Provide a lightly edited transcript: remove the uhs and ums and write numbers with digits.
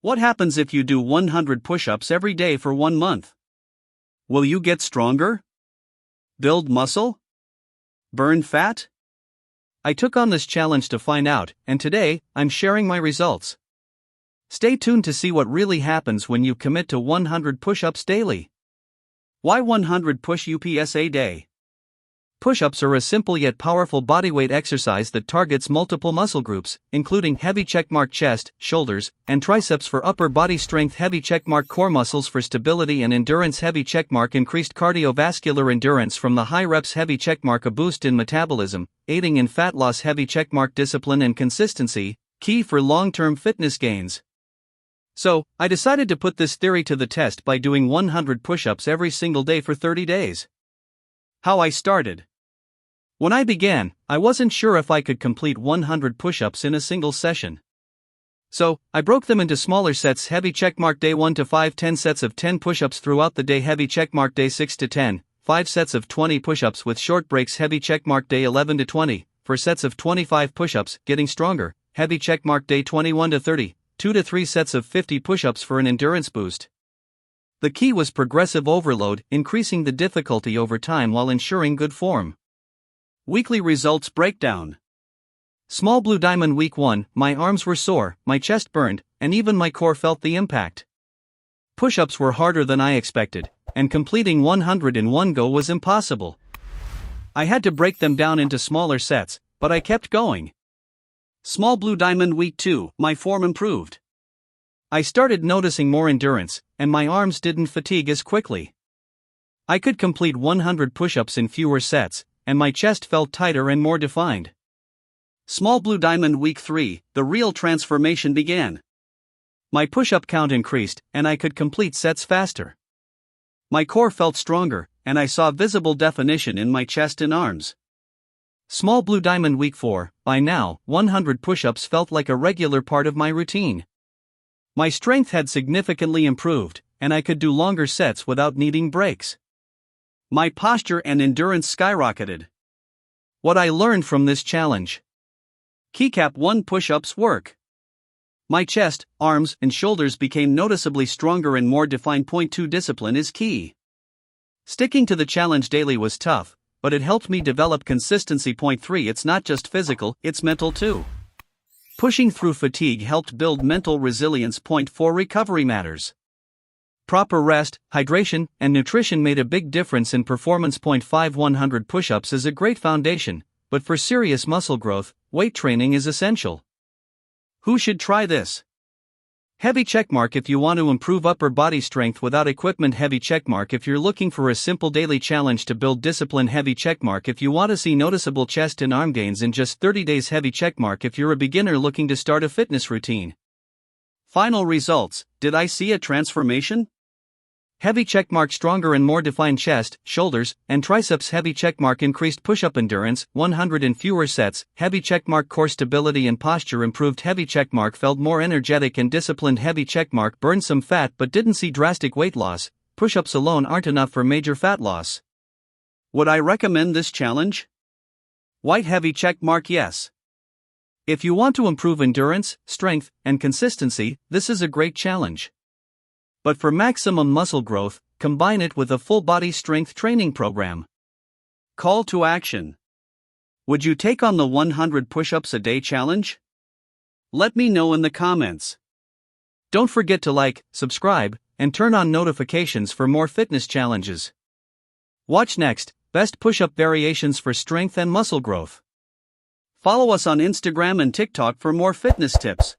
What happens if you do 100 push-ups every day for 1 month? Will you get stronger? Build muscle? Burn fat? I took on this challenge to find out, and today, I'm sharing my results. Stay tuned to see what really happens when you commit to 100 push-ups daily. Why 100 push-ups a day? Push-ups are a simple yet powerful bodyweight exercise that targets multiple muscle groups, including heavy checkmark chest, shoulders, and triceps for upper body strength, heavy checkmark core muscles for stability and endurance, heavy checkmark increased cardiovascular endurance from the high reps, heavy checkmark a boost in metabolism, aiding in fat loss, heavy checkmark discipline and consistency, key for long-term fitness gains. So, I decided to put this theory to the test by doing 100 push-ups every single day for 30 days. How I started. When I began, I wasn't sure if I could complete 100 push-ups in a single session. So, I broke them into smaller sets, heavy checkmark day 1 to 5, 10 sets of 10 push-ups throughout the day, heavy checkmark day 6 to 10, 5 sets of 20 push-ups with short breaks, heavy checkmark day 11 to 20, 4 sets of 25 push-ups, getting stronger, heavy checkmark day 21 to 30, 2 to 3 sets of 50 push-ups for an endurance boost. The key was progressive overload, increasing the difficulty over time while ensuring good form. Weekly results breakdown. Small blue diamond week 1, my arms were sore, my chest burned, and even my core felt the impact. Push-ups were harder than I expected, and completing 100 in one go was impossible. I had to break them down into smaller sets, but I kept going. Small blue diamond week 2, my form improved. I started noticing more endurance, and my arms didn't fatigue as quickly. I could complete 100 push-ups in fewer sets, and my chest felt tighter and more defined. Small blue diamond week 3, the real transformation began. My push-up count increased, and I could complete sets faster. My core felt stronger, and I saw visible definition in my chest and arms. Small blue diamond week 4, by now, 100 push-ups felt like a regular part of my routine. My strength had significantly improved, and I could do longer sets without needing breaks. My posture and endurance skyrocketed. What I learned from this challenge. Keycap 1 push-ups work. My chest, arms, and shoulders became noticeably stronger and more defined. Point 2 discipline is key. Sticking to the challenge daily was tough, but it helped me develop consistency. Point 3 it's not just physical, it's mental too. Pushing through fatigue helped build mental resilience. Point 4 recovery matters. Proper rest, hydration, and nutrition made a big difference in performance. Point 5 100 push-ups is a great foundation, but for serious muscle growth, weight training is essential. Who should try this? Heavy checkmark if you want to improve upper body strength without equipment, heavy checkmark if you're looking for a simple daily challenge to build discipline, heavy checkmark if you want to see noticeable chest and arm gains in just 30 days, heavy checkmark if you're a beginner looking to start a fitness routine. Final results, did I see a transformation? Heavy checkmark stronger and more defined chest, shoulders, and triceps, heavy checkmark increased push-up endurance, 100 in fewer sets, heavy checkmark core stability and posture improved, heavy checkmark felt more energetic and disciplined, heavy checkmark burned some fat but didn't see drastic weight loss, push-ups alone aren't enough for major fat loss. Would I recommend this challenge? White heavy checkmark yes. If you want to improve endurance, strength, and consistency, this is a great challenge. But for maximum muscle growth, combine it with a full-body strength training program. Call to action. Would you take on the 100 push-ups a day challenge? Let me know in the comments. Don't forget to like, subscribe, and turn on notifications for more fitness challenges. Watch next, best push-up variations for strength and muscle growth. Follow us on Instagram and TikTok for more fitness tips.